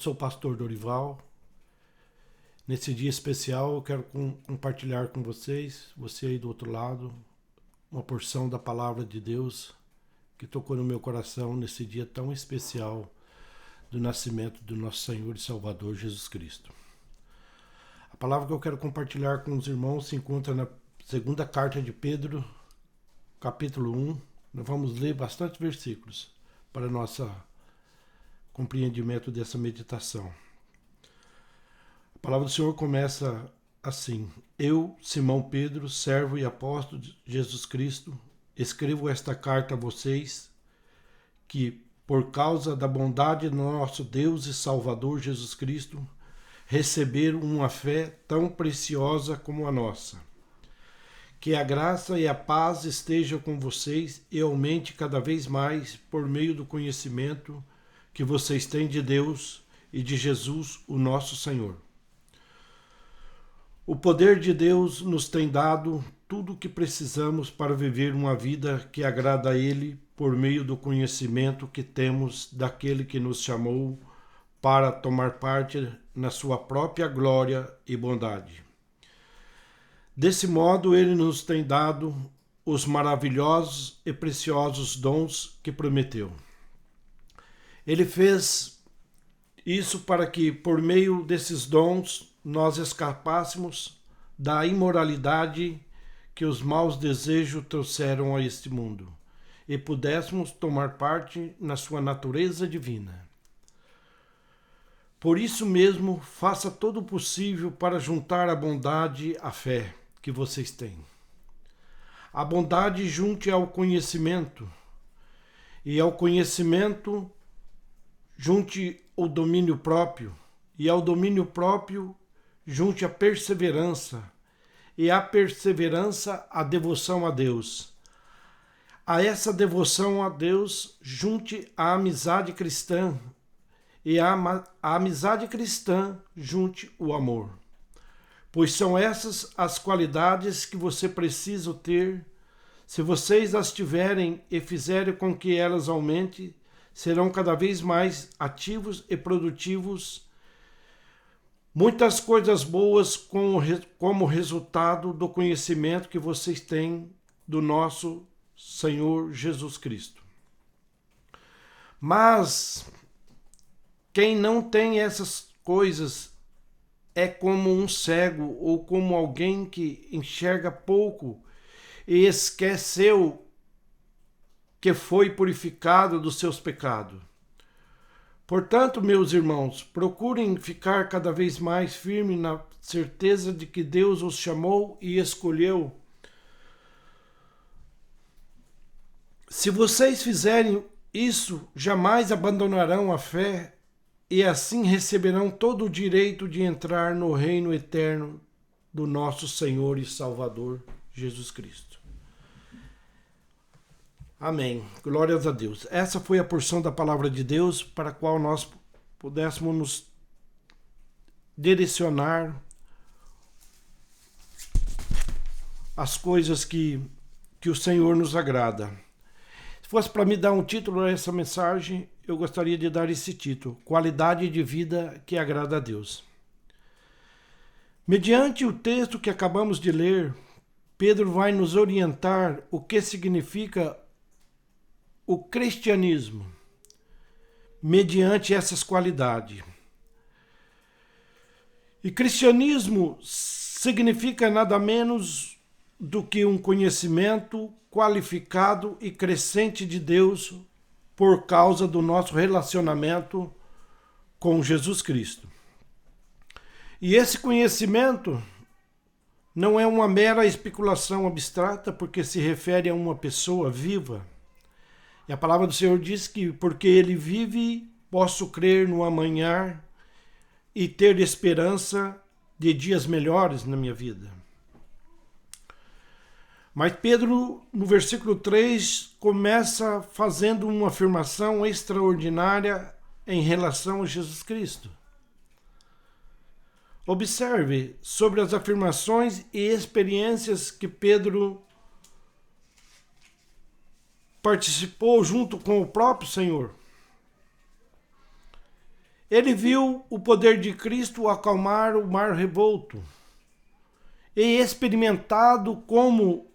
sou o pastor Dorival. Nesse dia especial eu quero compartilhar com vocês, você aí do outro lado, uma porção da palavra de Deus que tocou no meu coração nesse dia tão especial do nascimento do nosso Senhor e Salvador Jesus Cristo. A palavra que eu quero compartilhar com os irmãos se encontra na segunda carta de Pedro, capítulo 1. Nós vamos ler bastante versículos para nosso compreendimento dessa meditação. A palavra do Senhor começa assim: Eu, Simão Pedro, servo e apóstolo de Jesus Cristo, escrevo esta carta a vocês que, por causa da bondade do nosso Deus e Salvador Jesus Cristo, receberam uma fé tão preciosa como a nossa. Que a graça e a paz estejam com vocês e aumente cada vez mais por meio do conhecimento que vocês têm de Deus e de Jesus, o nosso Senhor. O poder de Deus nos tem dado tudo o que precisamos para viver uma vida que agrada a Ele por meio do conhecimento que temos daquele que nos chamou para tomar parte na sua própria glória e bondade. Desse modo, Ele nos tem dado os maravilhosos e preciosos dons que prometeu. Ele fez isso para que, por meio desses dons, nós escapássemos da imoralidade que os maus desejos trouxeram a este mundo e pudéssemos tomar parte na sua natureza divina. Por isso mesmo, faça todo o possível para juntar a bondade à fé que vocês têm. A bondade junte ao conhecimento, e ao conhecimento junte o domínio próprio, e ao domínio próprio junte a perseverança, e a perseverança a devoção a Deus. A essa devoção a Deus junte a amizade cristã, e a amizade cristã junte o amor. Pois são essas as qualidades que você precisa ter. Se vocês as tiverem e fizerem com que elas aumentem, serão cada vez mais ativos e produtivos. Muitas coisas boas como resultado do conhecimento que vocês têm do nosso Senhor Jesus Cristo. Mas quem não tem essas coisas é como um cego ou como alguém que enxerga pouco e esqueceu que foi purificado dos seus pecados. Portanto, meus irmãos, procurem ficar cada vez mais firmes na certeza de que Deus os chamou e escolheu. Se vocês fizerem isso, jamais abandonarão a fé e assim receberão todo o direito de entrar no reino eterno do nosso Senhor e Salvador Jesus Cristo. Amém. Glórias a Deus. Essa foi a porção da palavra de Deus para a qual nós pudéssemos nos direcionar as coisas que o Senhor nos agrada. Se fosse para me dar um título a essa mensagem, eu gostaria de dar esse título: Qualidade de vida que agrada a Deus. Mediante o texto que acabamos de ler, Pedro vai nos orientar o que significa o cristianismo, mediante essas qualidades. E cristianismo significa nada menos do que um conhecimento qualificado e crescente de Deus por causa do nosso relacionamento com Jesus Cristo. E esse conhecimento não é uma mera especulação abstrata, porque se refere a uma pessoa viva. E a palavra do Senhor diz que, porque Ele vive, posso crer no amanhã e ter esperança de dias melhores na minha vida. Mas Pedro, no versículo 3, começa fazendo uma afirmação extraordinária em relação a Jesus Cristo. Observe sobre as afirmações e experiências que Pedro participou junto com o próprio Senhor. Ele viu o poder de Cristo acalmar o mar revolto e experimentado como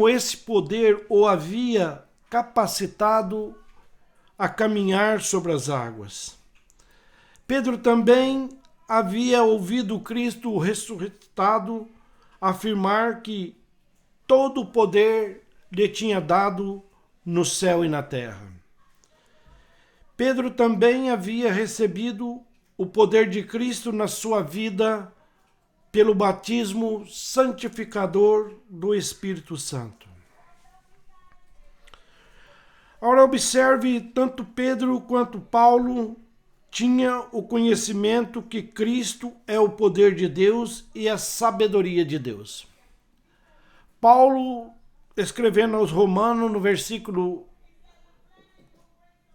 esse poder o havia capacitado a caminhar sobre as águas. Pedro também havia ouvido Cristo ressuscitado afirmar que todo o poder lhe tinha dado no céu e na terra. Pedro também havia recebido o poder de Cristo na sua vida pelo batismo santificador do Espírito Santo. Ora, observe, tanto Pedro quanto Paulo tinham o conhecimento que Cristo é o poder de Deus e a sabedoria de Deus. Paulo, escrevendo aos Romanos, no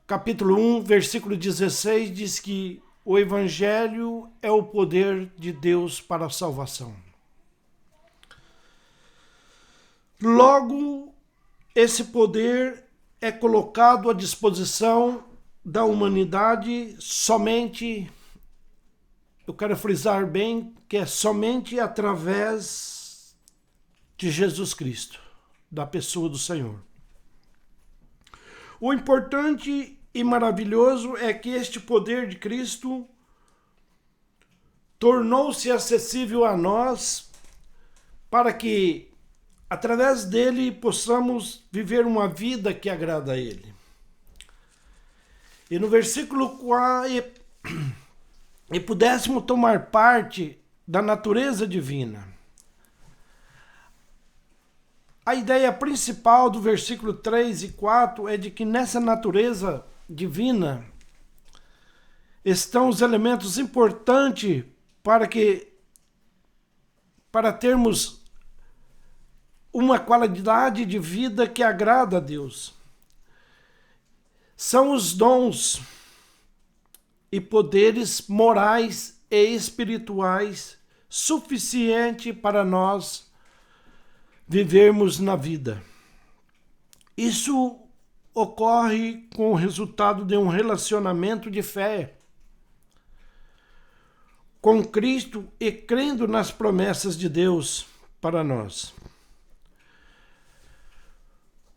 capítulo 1, versículo 16, diz que o Evangelho é o poder de Deus para a salvação. Logo, esse poder é colocado à disposição da humanidade somente, eu quero frisar bem, que é somente através de Jesus Cristo, da pessoa do Senhor. O importante e maravilhoso é que este poder de Cristo tornou-se acessível a nós para que, através dele, possamos viver uma vida que agrada a ele. E no versículo 4, e pudéssemos tomar parte da natureza divina. A ideia principal do versículo 3 e 4 é de que nessa natureza divina estão os elementos importantes para termos uma qualidade de vida que agrada a Deus. São os dons e poderes morais e espirituais suficientes para nós vivermos na vida. Isso ocorre com o resultado de um relacionamento de fé com Cristo e crendo nas promessas de Deus para nós.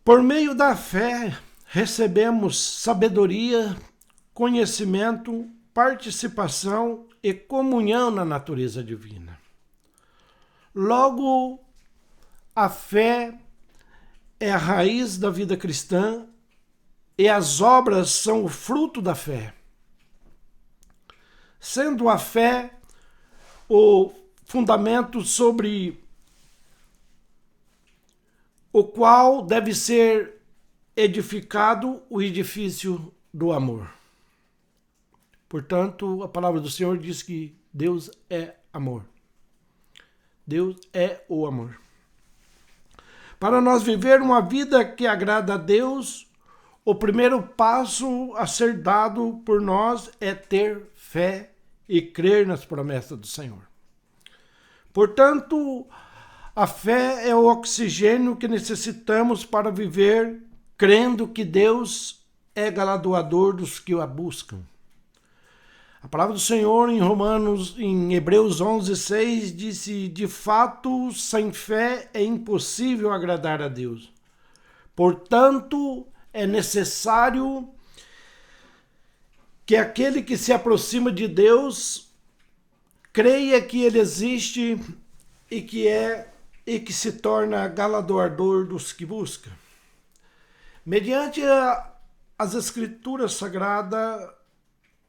Por meio da fé, recebemos sabedoria, conhecimento, participação e comunhão na natureza divina. Logo, a fé é a raiz da vida cristã e as obras são o fruto da fé. Sendo a fé o fundamento sobre o qual deve ser edificado o edifício do amor. Portanto, a palavra do Senhor diz que Deus é amor. Deus é o amor. Para nós viver uma vida que agrada a Deus, o primeiro passo a ser dado por nós é ter fé e crer nas promessas do Senhor. Portanto, a fé é o oxigênio que necessitamos para viver crendo que Deus é galardoador dos que a buscam. A palavra do Senhor em Hebreus 11:6 disse: de fato, sem fé é impossível agradar a Deus. Portanto, é necessário que aquele que se aproxima de Deus creia que ele existe e que se torna galardoador dos que buscam. Mediante as Escrituras Sagradas,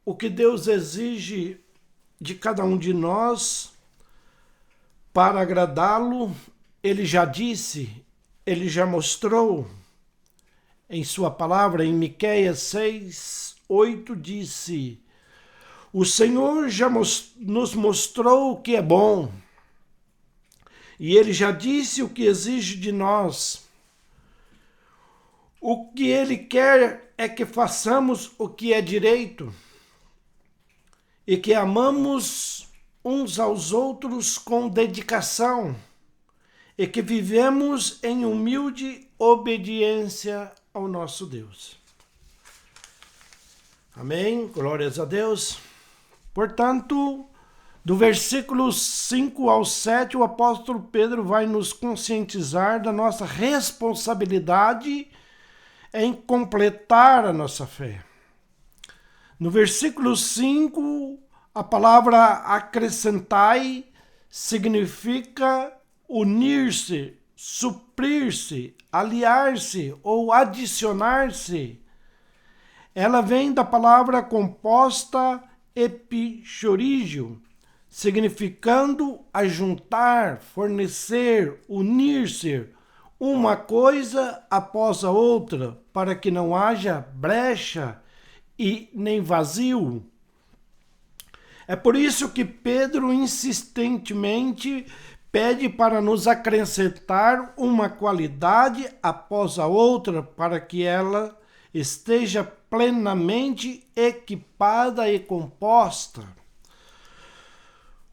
o que Deus exige de cada um de nós para agradá-lo, ele já disse, ele já mostrou em sua palavra, em Miqueias 6:8 disse: o Senhor já nos mostrou o que é bom, e ele já disse o que exige de nós. O que ele quer é que façamos o que é direito e que amamos uns aos outros com dedicação e que vivemos em humilde obediência ao nosso Deus. Amém? Glórias a Deus. Portanto, do versículo 5 ao 7, o apóstolo Pedro vai nos conscientizar da nossa responsabilidade em completar a nossa fé. No versículo 5, a palavra acrescentai significa unir-se, suprir-se, aliar-se ou adicionar-se. Ela vem da palavra composta epichorígio, significando ajuntar, fornecer, unir-se, uma coisa após a outra, para que não haja brecha e nem vazio. É por isso que Pedro insistentemente pede para nos acrescentar uma qualidade após a outra, para que ela esteja plenamente equipada e composta.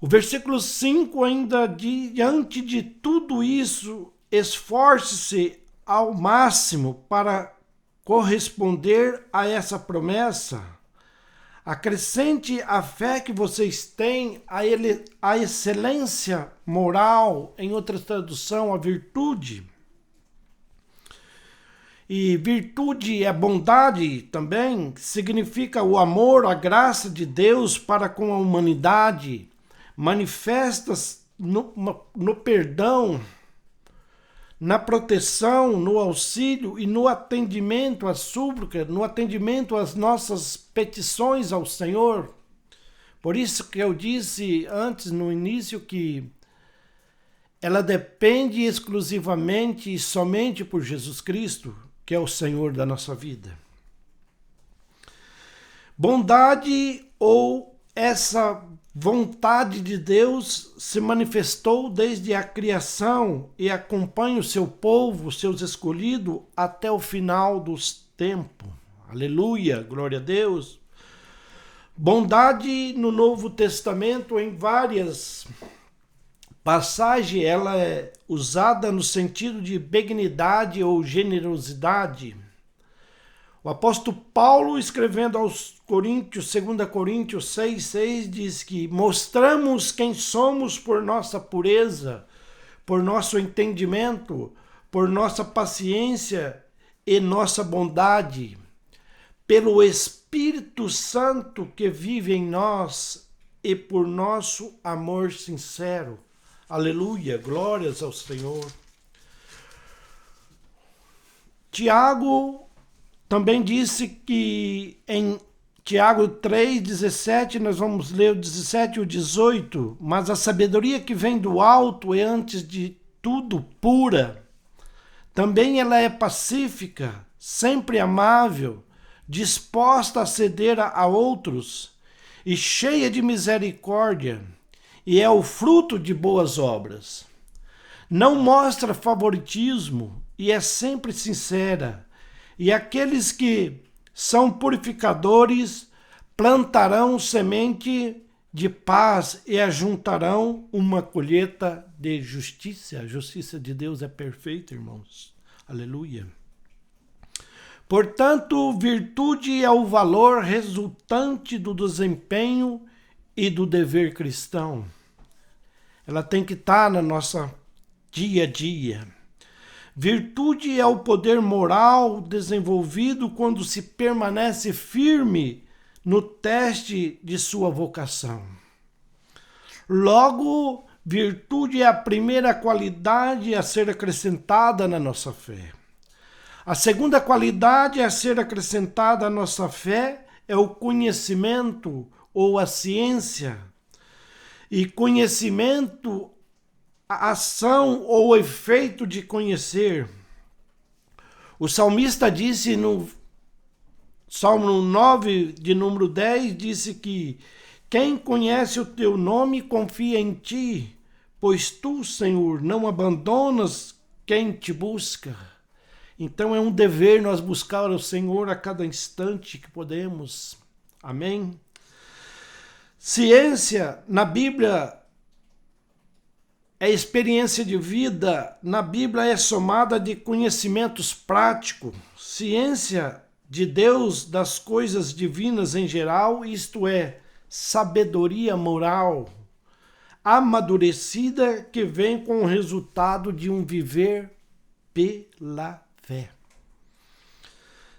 O versículo 5 ainda diante de tudo isso, esforce-se ao máximo para corresponder a essa promessa. Acrescente a fé que vocês têm, a excelência moral, em outra tradução, a virtude. E virtude é bondade também, significa o amor, a graça de Deus para com a humanidade, manifestas no perdão, na proteção, no auxílio e no atendimento às súplicas, no atendimento às nossas petições ao Senhor. Por isso que eu disse antes, no início, que ela depende exclusivamente e somente por Jesus Cristo, que é o Senhor da nossa vida. Bondade ou essa vontade de Deus se manifestou desde a criação e acompanha o seu povo, seus escolhidos, até o final dos tempos. Aleluia, glória a Deus. Bondade no Novo Testamento, em várias passagens, ela é usada no sentido de benignidade ou generosidade. O apóstolo Paulo, escrevendo aos Coríntios, 2 Coríntios 6,6, diz que mostramos quem somos por nossa pureza, por nosso entendimento, por nossa paciência e nossa bondade, pelo Espírito Santo que vive em nós e por nosso amor sincero. Aleluia, glórias ao Senhor. Tiago também disse que em Tiago 3,17, nós vamos ler o 17 e o 18, mas a sabedoria que vem do alto é antes de tudo pura. Também ela é pacífica, sempre amável, disposta a ceder a outros e cheia de misericórdia, e é o fruto de boas obras. Não mostra favoritismo e é sempre sincera. E aqueles que são purificadores plantarão semente de paz e ajuntarão uma colheita de justiça. A justiça de Deus é perfeita, irmãos. Aleluia. Portanto, virtude é o valor resultante do desempenho e do dever cristão. Ela tem que estar na nossa dia a dia. Virtude é o poder moral desenvolvido quando se permanece firme no teste de sua vocação. Logo, virtude é a primeira qualidade a ser acrescentada na nossa fé. A segunda qualidade a ser acrescentada à nossa fé é o conhecimento ou a ciência. E conhecimento, a ação ou efeito de conhecer. O salmista disse no Salmo 9, de número 10, disse que quem conhece o teu nome confia em ti, pois tu, Senhor, não abandonas quem te busca. Então é um dever nós buscar o Senhor a cada instante que podemos. Amém? Ciência, na Bíblia, é experiência de vida. Na Bíblia é somada de conhecimentos práticos. Ciência de Deus, das coisas divinas em geral, isto é, sabedoria moral, amadurecida que vem com o resultado de um viver pela fé.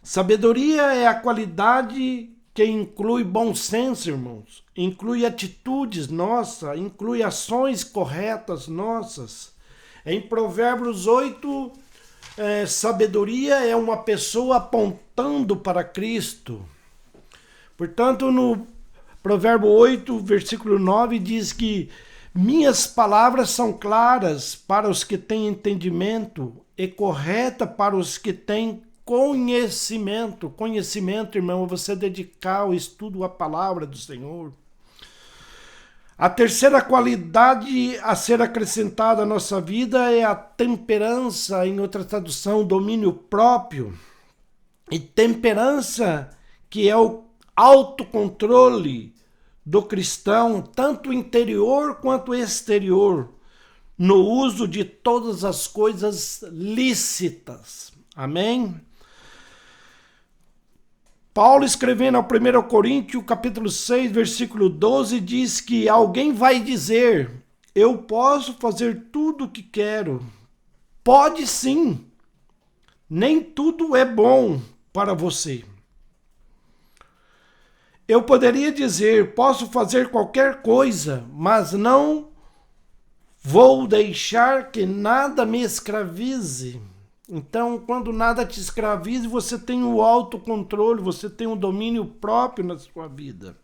Sabedoria é a qualidade que inclui bom senso, irmãos, inclui atitudes nossas, inclui ações corretas nossas. Em Provérbios 8, sabedoria é uma pessoa apontando para Cristo. Portanto, no Provérbio 8, versículo 9, diz que minhas palavras são claras para os que têm entendimento e correta para os que têm conhecimento. Conhecimento, irmão, é você dedicar o estudo à palavra do Senhor. A terceira qualidade a ser acrescentada à nossa vida é a temperança, em outra tradução, domínio próprio. E temperança, que é o autocontrole do cristão, tanto interior quanto exterior, no uso de todas as coisas lícitas. Amém? Paulo, escrevendo ao 1 Coríntios, capítulo 6, versículo 12, diz que alguém vai dizer, eu posso fazer tudo o que quero. Pode sim, nem tudo é bom para você. Eu poderia dizer, posso fazer qualquer coisa, mas não vou deixar que nada me escravize. Então, quando nada te escravize, você tem o autocontrole, você tem o domínio próprio na sua vida.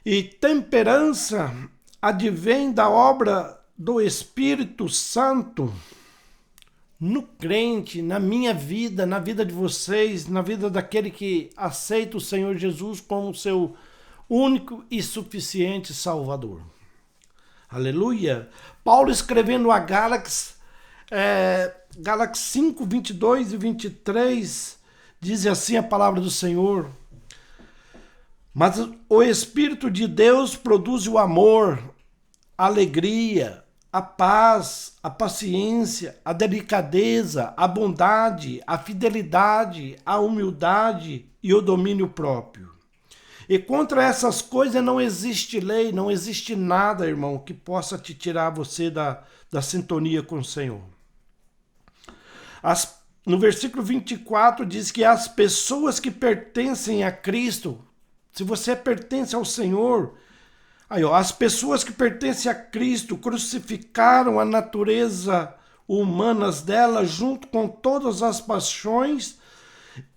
E temperança advém da obra do Espírito Santo no crente, na minha vida, na vida de vocês, na vida daquele que aceita o Senhor Jesus como seu único e suficiente Salvador. Aleluia! Paulo, escrevendo a Gálatas 5, 22 e 23, diz assim a palavra do Senhor: mas o Espírito de Deus produz o amor, a alegria, a paz, a paciência, a delicadeza, a bondade, a fidelidade, a humildade e o domínio próprio. E contra essas coisas não existe lei, não existe nada, irmão, que possa te tirar você da sintonia com o Senhor. No versículo 24 diz que as pessoas que pertencem a Cristo, se você pertence ao Senhor, as pessoas que pertencem a Cristo crucificaram a natureza humana dela junto com todas as paixões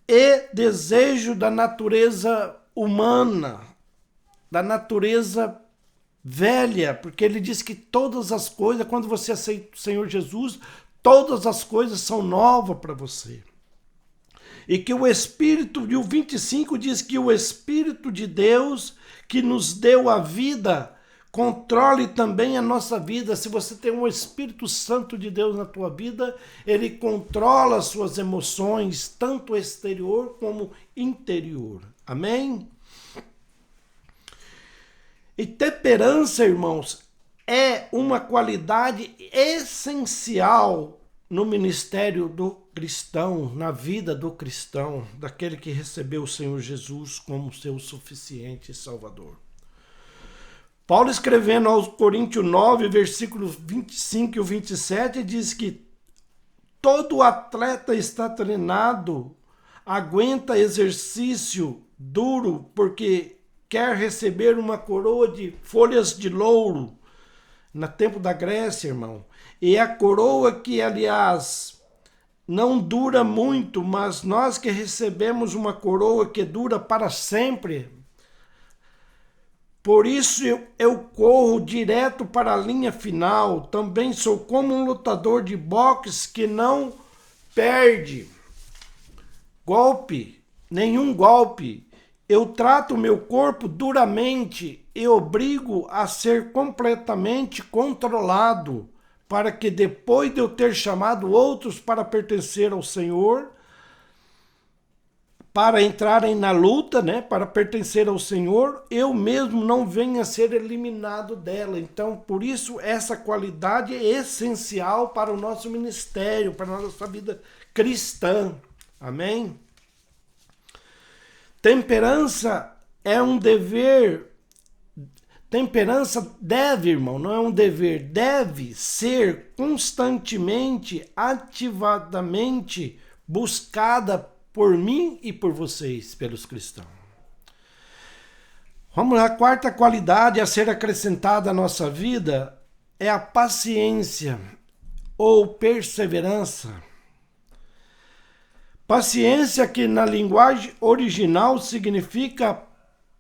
e desejo da natureza humana, da natureza velha, porque ele diz que todas as coisas, quando você aceita o Senhor Jesus, todas as coisas são novas para você. E que o Espírito, e o 25 diz que o Espírito de Deus, que nos deu a vida, controle também a nossa vida. Se você tem um Espírito Santo de Deus na tua vida, ele controla as suas emoções, tanto exterior como interior. Amém? E temperança, irmãos, é uma qualidade essencial no ministério do cristão, na vida do cristão, daquele que recebeu o Senhor Jesus como seu suficiente Salvador. Paulo, escrevendo aos Coríntios 9, versículos 25 e 27, diz que todo atleta está treinado, aguenta exercício duro, porque quer receber uma coroa de folhas de louro, no tempo da Grécia, irmão. E a coroa que, aliás, não dura muito, mas nós que recebemos uma coroa que dura para sempre. Por isso eu corro direto para a linha final. Também sou como um lutador de boxe que não perde nenhum golpe. Eu trato o meu corpo duramente e obrigo a ser completamente controlado, para que depois de eu ter chamado outros para pertencer ao Senhor, para entrarem na luta, né, para pertencer ao Senhor, eu mesmo não venha a ser eliminado dela. Então, por isso, essa qualidade é essencial para o nosso ministério, para a nossa vida cristã. Amém? Temperança é um dever. Temperança deve, irmão, não é um dever, deve ser constantemente, ativadamente buscada por mim e por vocês, pelos cristãos. Vamos lá, a quarta qualidade a ser acrescentada à nossa vida é a paciência ou perseverança. Paciência, que na linguagem original significa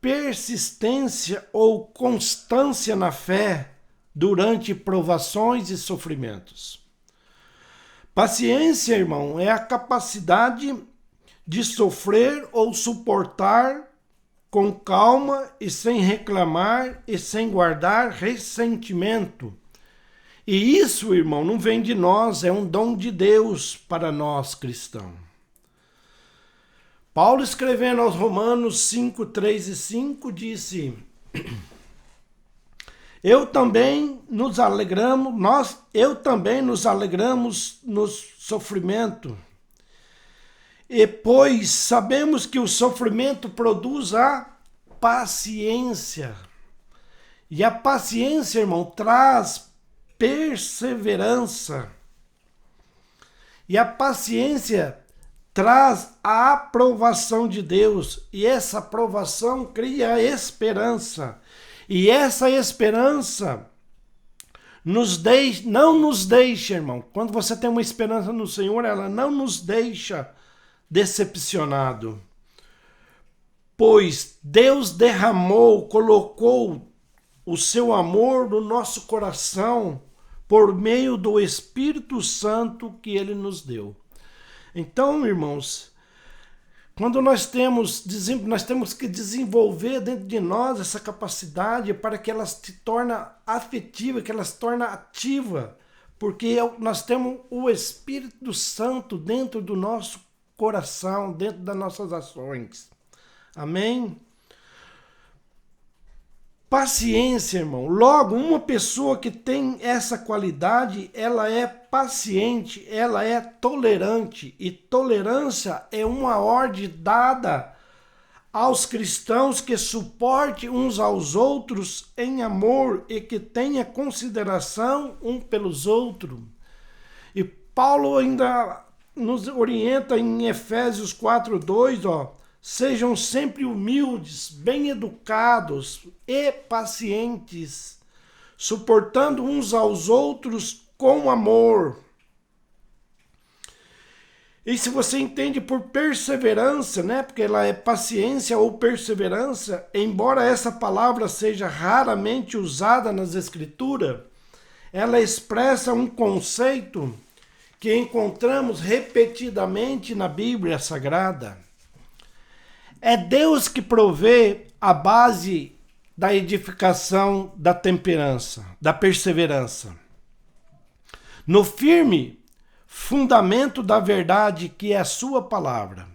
persistência ou constância na fé durante provações e sofrimentos. Paciência, irmão, é a capacidade de sofrer ou suportar com calma e sem reclamar e sem guardar ressentimento. E isso, irmão, não vem de nós, é um dom de Deus para nós cristãos. Paulo, escrevendo aos Romanos 5, 3 e 5, disse: eu também nos alegramos no sofrimento, e pois sabemos que o sofrimento produz a paciência. E a paciência, irmão, traz perseverança. E a paciência traz a aprovação de Deus, e essa aprovação cria esperança. E essa esperança não nos deixa, irmão. Quando você tem uma esperança no Senhor, ela não nos deixa decepcionado. Pois Deus colocou o seu amor no nosso coração por meio do Espírito Santo que Ele nos deu. Então, irmãos, quando nós temos que desenvolver dentro de nós essa capacidade para que ela se torne afetiva, que ela se torne ativa, porque nós temos o Espírito Santo dentro do nosso coração, dentro das nossas ações. Amém? Paciência, irmão. Logo, uma pessoa que tem essa qualidade, ela é paciente, ela é tolerante. E tolerância é uma ordem dada aos cristãos que suporte uns aos outros em amor e que tenha consideração um pelos outros. E Paulo ainda nos orienta em Efésios 4:2, sejam sempre humildes, bem educados e pacientes, suportando uns aos outros com amor. E se você entende por perseverança, né, porque ela é paciência ou perseverança, embora essa palavra seja raramente usada nas Escrituras, ela expressa um conceito que encontramos repetidamente na Bíblia Sagrada. É Deus que provê a base da edificação da temperança, da perseverança. No firme fundamento da verdade que é a sua palavra.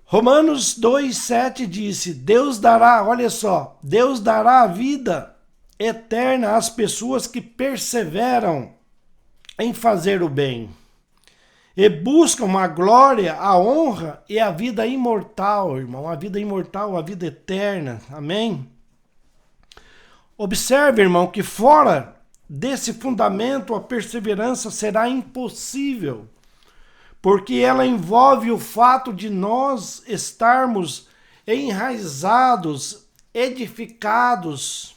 Romanos 2:7 disse: Deus dará a vida eterna às pessoas que perseveram em fazer o bem e buscam a glória, a honra e a vida imortal, irmão, a vida imortal, a vida eterna. Amém? Observe, irmão, que fora desse fundamento a perseverança será impossível, porque ela envolve o fato de nós estarmos enraizados, edificados,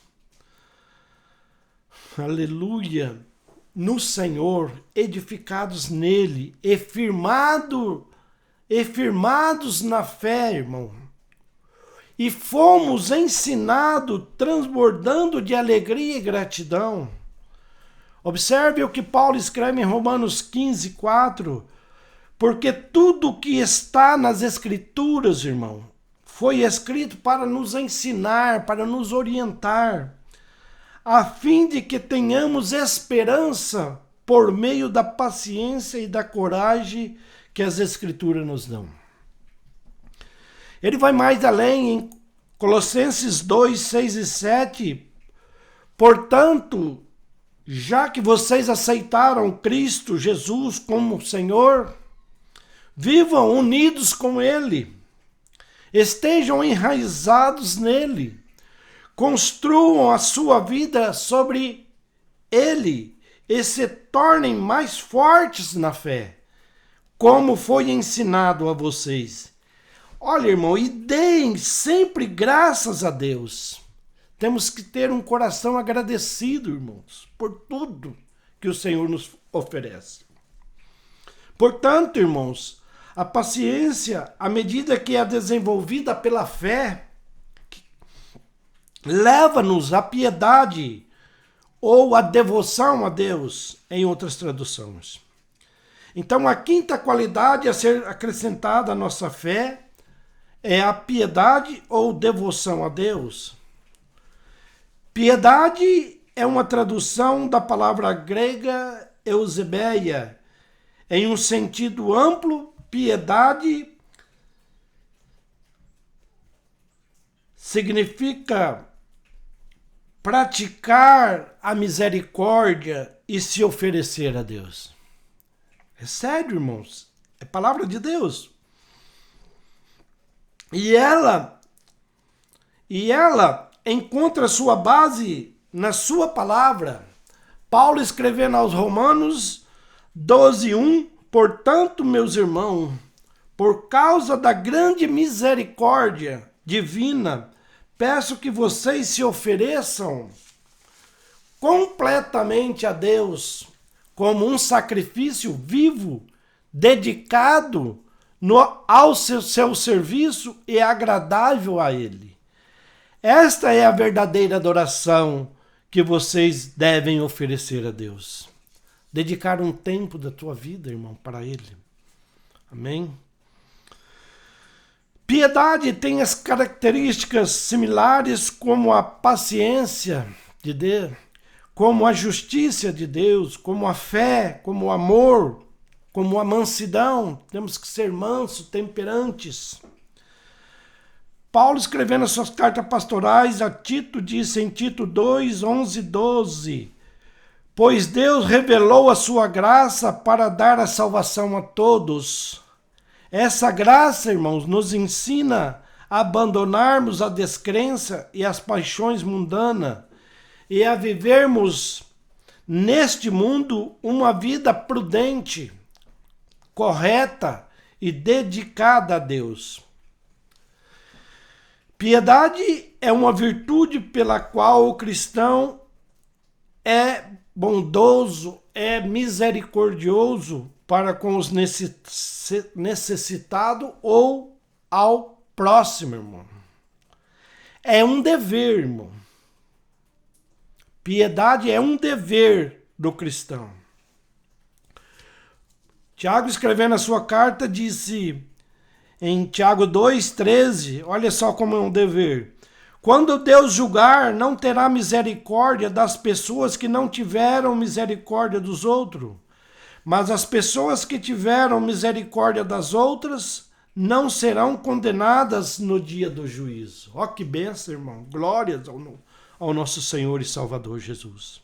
aleluia, no Senhor, edificados nele e firmados na fé, irmão. E fomos ensinados, transbordando de alegria e gratidão. Observe o que Paulo escreve em Romanos 15:4. Porque tudo que está nas Escrituras, irmão, foi escrito para nos ensinar, para nos orientar, a fim de que tenhamos esperança por meio da paciência e da coragem que as Escrituras nos dão. Ele vai mais além em Colossenses 2:6 e 7. Portanto, já que vocês aceitaram Cristo Jesus como Senhor, Vivam unidos com Ele. Estejam enraizados nele. Construam a sua vida sobre Ele e se tornem mais fortes na fé, como foi ensinado a vocês. Olha, irmão, e deem sempre graças a Deus. Temos que ter um coração agradecido, irmãos, por tudo que o Senhor nos oferece. Portanto, irmãos, a paciência, à medida que é desenvolvida pela fé, leva-nos à piedade ou à devoção a Deus, em outras traduções. Então, a quinta qualidade a ser acrescentada à nossa fé é a piedade ou devoção a Deus. Piedade é uma tradução da palavra grega eusebeia. Em um sentido amplo, piedade significa praticar a misericórdia e se oferecer a Deus. É sério, irmãos. É palavra de Deus. E ela encontra sua base na sua palavra. Paulo escrevendo aos Romanos 12:1, portanto, meus irmãos, por causa da grande misericórdia divina, peço que vocês se ofereçam completamente a Deus como um sacrifício vivo, dedicado ao seu serviço e agradável a Ele. Esta é a verdadeira adoração que vocês devem oferecer a Deus. Dedicar um tempo da tua vida, irmão, para Ele. Amém? Piedade tem as características similares como a paciência de Deus, como a justiça de Deus, como a fé, como o amor, como a mansidão. Temos que ser mansos, temperantes. Paulo, escrevendo as suas cartas pastorais a Tito, disse em Tito 2, 11, 12: pois Deus revelou a sua graça para dar a salvação a todos. Essa graça, irmãos, nos ensina a abandonarmos a descrença e as paixões mundanas e a vivermos neste mundo uma vida prudente, correta e dedicada a Deus. Piedade é uma virtude pela qual o cristão é bondoso, é misericordioso para com os necessitados ou ao próximo, irmão. É um dever, irmão. Piedade é um dever do cristão. Tiago, escrevendo a sua carta, disse em Tiago 2,13, olha só como é um dever. Quando Deus julgar, não terá misericórdia das pessoas que não tiveram misericórdia dos outros, mas as pessoas que tiveram misericórdia das outras não serão condenadas no dia do juízo. Ó que bênção, irmão. Glórias ao nosso Senhor e Salvador Jesus.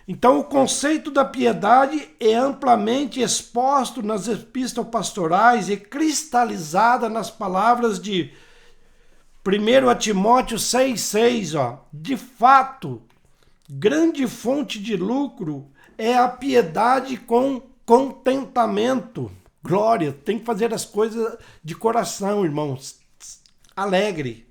Então, o conceito da piedade é amplamente exposto nas epístolas pastorais e cristalizada nas palavras de 1 Timóteo 6,6. De fato, grande fonte de lucro é a piedade com contentamento. Glória, tem que fazer as coisas de coração, irmãos. Alegre.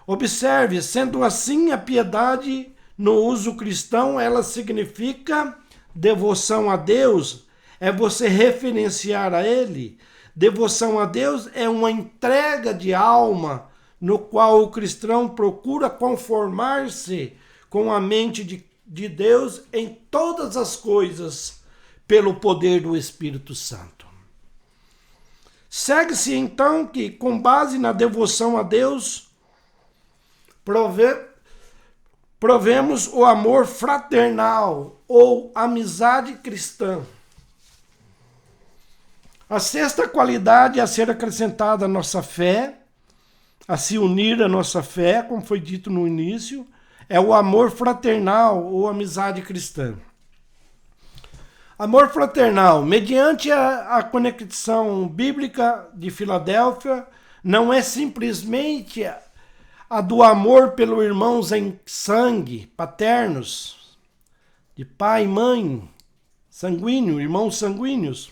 Observe, sendo assim, a piedade no uso cristão, ela significa devoção a Deus, é você referenciar a Ele. Devoção a Deus é uma entrega de alma, no qual o cristão procura conformar-se com a mente de Deus em todas as coisas, pelo poder do Espírito Santo. Segue-se então que, com base na devoção a Deus, provemos o amor fraternal ou amizade cristã. A sexta qualidade a ser acrescentada à nossa fé, a se unir à nossa fé, como foi dito no início, é o amor fraternal ou amizade cristã. Amor fraternal, mediante a conexão bíblica de Filadélfia, não é simplesmente a do amor pelos irmãos em sangue, paternos, de pai e mãe, sanguíneo, irmãos sanguíneos.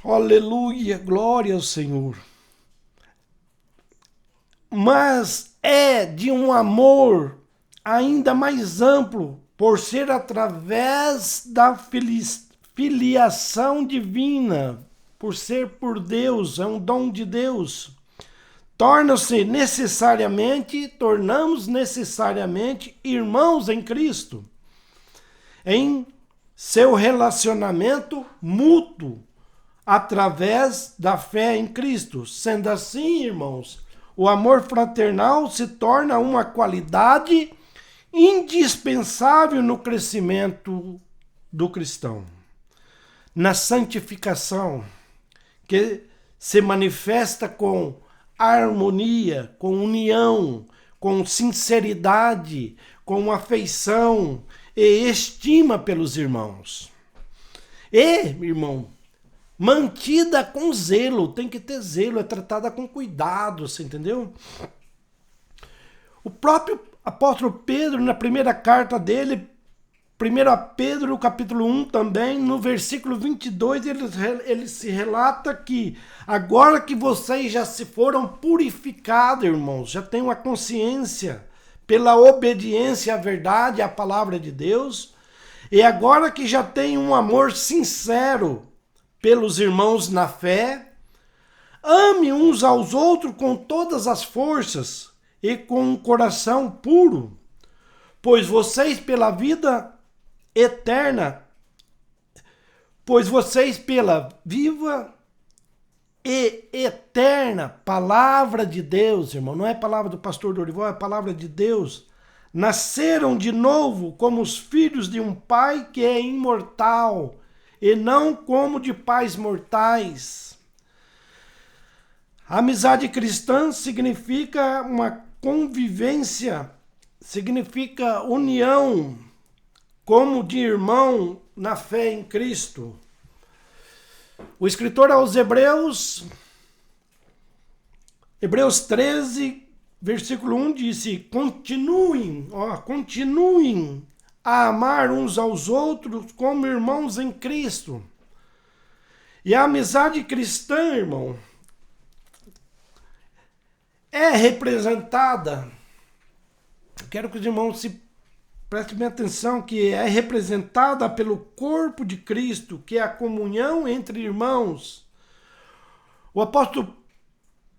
Aleluia, glória ao Senhor. Mas é de um amor ainda mais amplo, por ser através da filiação divina, por ser por Deus, é um dom de Deus. Tornamos necessariamente irmãos em Cristo, em seu relacionamento mútuo, através da fé em Cristo. Sendo assim, irmãos, o amor fraternal se torna uma qualidade indispensável no crescimento do cristão, na santificação, que se manifesta com harmonia, com união, com sinceridade, com afeição e estima pelos irmãos. E, irmão, mantida com zelo, tem que ter zelo, é tratada com cuidado, você entendeu? O próprio apóstolo Pedro, na primeira carta dele, 1 Pedro, no capítulo 1 também, no versículo 22, ele se relata que agora que vocês já se foram purificados, irmãos, já têm uma consciência pela obediência à verdade, à palavra de Deus, e agora que já têm um amor sincero pelos irmãos na fé, ame uns aos outros com todas as forças e com um coração puro, pois vocês pela viva e eterna palavra de Deus, irmão, não é palavra do pastor Dorival, é palavra de Deus, nasceram de novo como os filhos de um pai que é imortal, e não como de pais mortais. A amizade cristã significa uma convivência, significa união, como de irmão na fé em Cristo. O escritor aos Hebreus 13, versículo 1 disse: continuem a amar uns aos outros como irmãos em Cristo. E a amizade cristã, irmão, é representada, quero que os irmãos prestem bem atenção, que é representada pelo corpo de Cristo, que é a comunhão entre irmãos. O apóstolo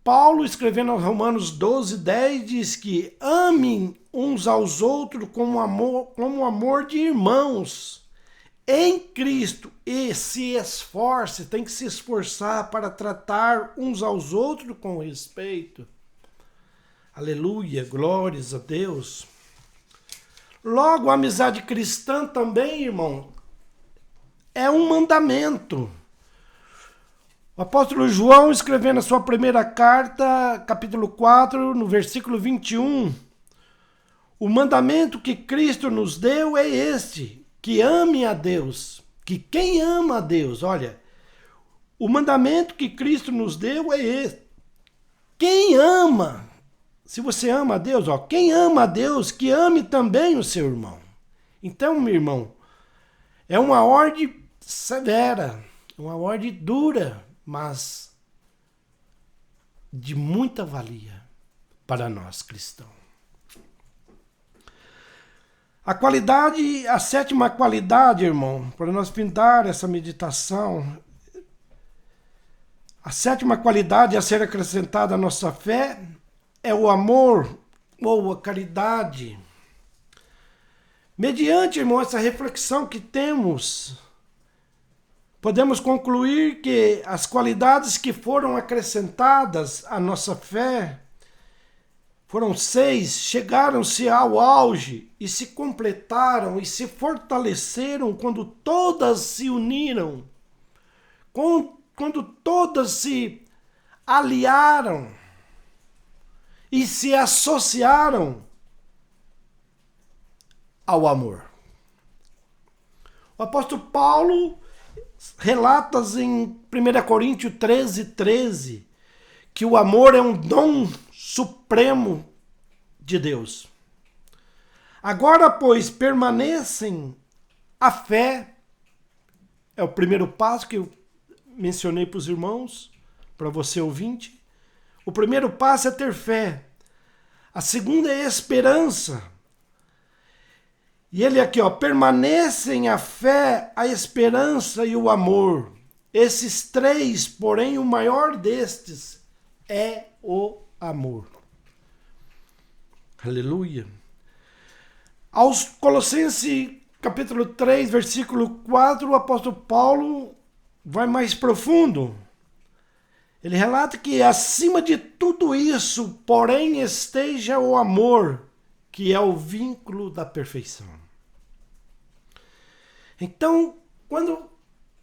Paulo, escrevendo aos Romanos 12:10, diz que amem uns aos outros como amor de irmãos em Cristo, e se esforce, tem que se esforçar para tratar uns aos outros com respeito. Aleluia, glórias a Deus. Logo, a amizade cristã também, irmão, é um mandamento. O apóstolo João, escrevendo a sua primeira carta, capítulo 4, no versículo 21, o mandamento que Cristo nos deu é este, que ame a Deus, que quem ama a Deus, olha, o mandamento que Cristo nos deu é este, quem ama, se você ama a Deus, quem ama a Deus, que ame também o seu irmão. Então, meu irmão, é uma ordem severa, uma ordem dura, mas de muita valia para nós cristãos. A sétima qualidade, irmão, para nós findar essa meditação, a sétima qualidade a ser acrescentada à nossa fé é o amor ou a caridade. Mediante, irmão, essa reflexão que temos, podemos concluir que as qualidades que foram acrescentadas à nossa fé foram 6, chegaram-se ao auge e se completaram e se fortaleceram quando todas se uniram, quando todas se aliaram e se associaram ao amor. O apóstolo Paulo relata em 1 Coríntios 13:13 que o amor é um dom supremo de Deus. Agora, pois, permanecem a fé, é o primeiro passo que eu mencionei para os irmãos, para você ouvinte. O primeiro passo é ter fé. A segunda é esperança. E ele aqui, permanecem a fé, a esperança e o amor. Esses três, porém, o maior destes é o amor. Aleluia. Aos Colossenses, capítulo 3, versículo 4, o apóstolo Paulo vai mais profundo. Ele relata que acima de tudo isso, porém, esteja o amor, que é o vínculo da perfeição. Então, quando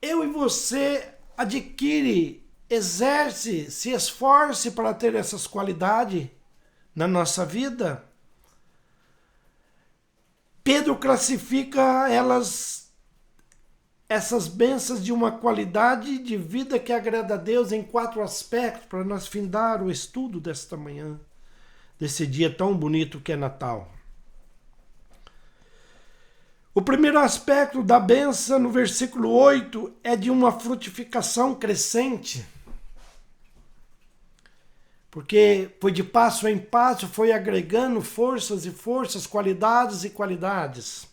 eu e você adquire, exerce, se esforce para ter essas qualidades na nossa vida, Pedro classifica essas bênçãos de uma qualidade de vida que agrada a Deus em 4 aspectos, para nós findar o estudo desta manhã, desse dia tão bonito que é Natal. O primeiro aspecto da bênção, no versículo 8, é de uma frutificação crescente. Porque foi de passo em passo, foi agregando forças e forças, qualidades e qualidades.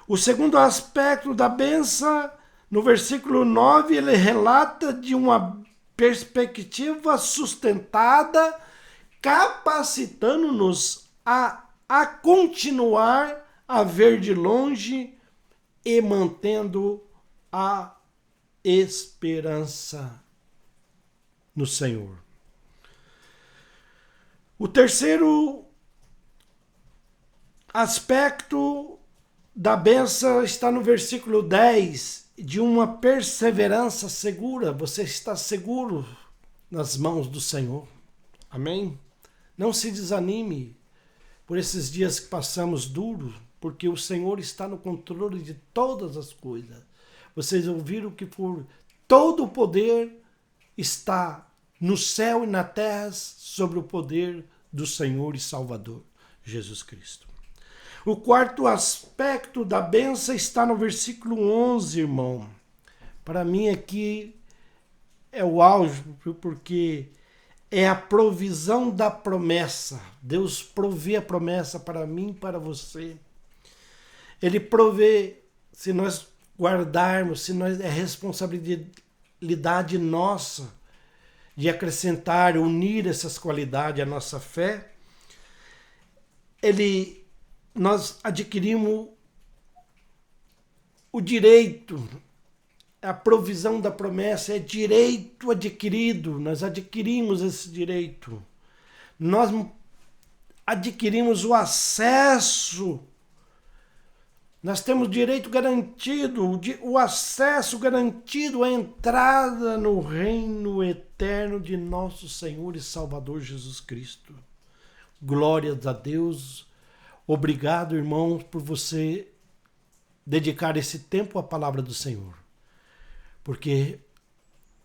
O segundo aspecto da bênção, no versículo 9, ele relata de uma perspectiva sustentada, capacitando-nos a continuar a ver de longe e mantendo a esperança no Senhor. O terceiro aspecto da bênção está no versículo 10, de uma perseverança segura. Você está seguro nas mãos do Senhor. Amém? Não se desanime por esses dias que passamos duros, porque o Senhor está no controle de todas as coisas. Vocês ouviram que por todo o poder está no céu e na terra sobre o poder do Senhor e Salvador, Jesus Cristo. O quarto aspecto da bênção está no versículo 11, irmão. Para mim aqui é o auge, porque é a provisão da promessa. Deus provê a promessa para mim e para você. Ele provê, se nós guardarmos, se nós é responsabilidade nossa de acrescentar, unir essas qualidades à nossa fé, nós adquirimos o direito, a provisão da promessa é direito adquirido, nós adquirimos esse direito. Nós adquirimos o acesso. Nós temos direito garantido, o acesso garantido à entrada no reino eterno de nosso Senhor e Salvador Jesus Cristo. Glórias a Deus. Obrigado, irmãos, por você dedicar esse tempo à palavra do Senhor. Porque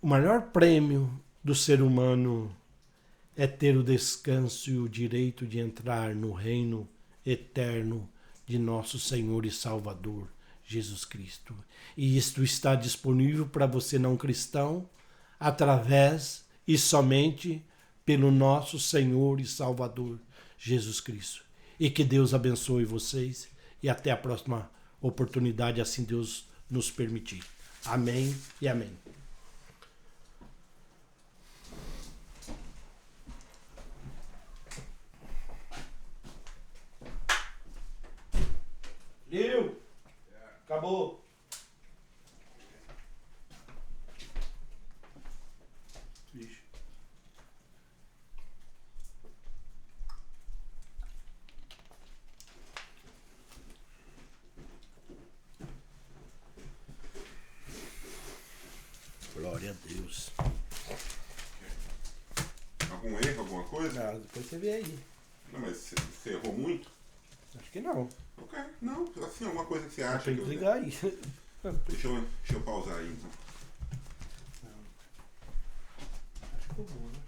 o maior prêmio do ser humano é ter o descanso e o direito de entrar no reino eterno de nosso Senhor e Salvador, Jesus Cristo. E isto está disponível para você não cristão, através e somente pelo nosso Senhor e Salvador, Jesus Cristo. E que Deus abençoe vocês e até a próxima oportunidade, assim Deus nos permitir. Amém e amém. Liu, acabou. Vixe. Glória a Deus. Algum erro, alguma coisa? Ah, depois você vê aí. Não, mas você errou muito? Acho que não. Ok, não, assim, alguma coisa que você acha. Tem que ligar aí. Deixa eu pausar aí então. Acho que eu vou, né?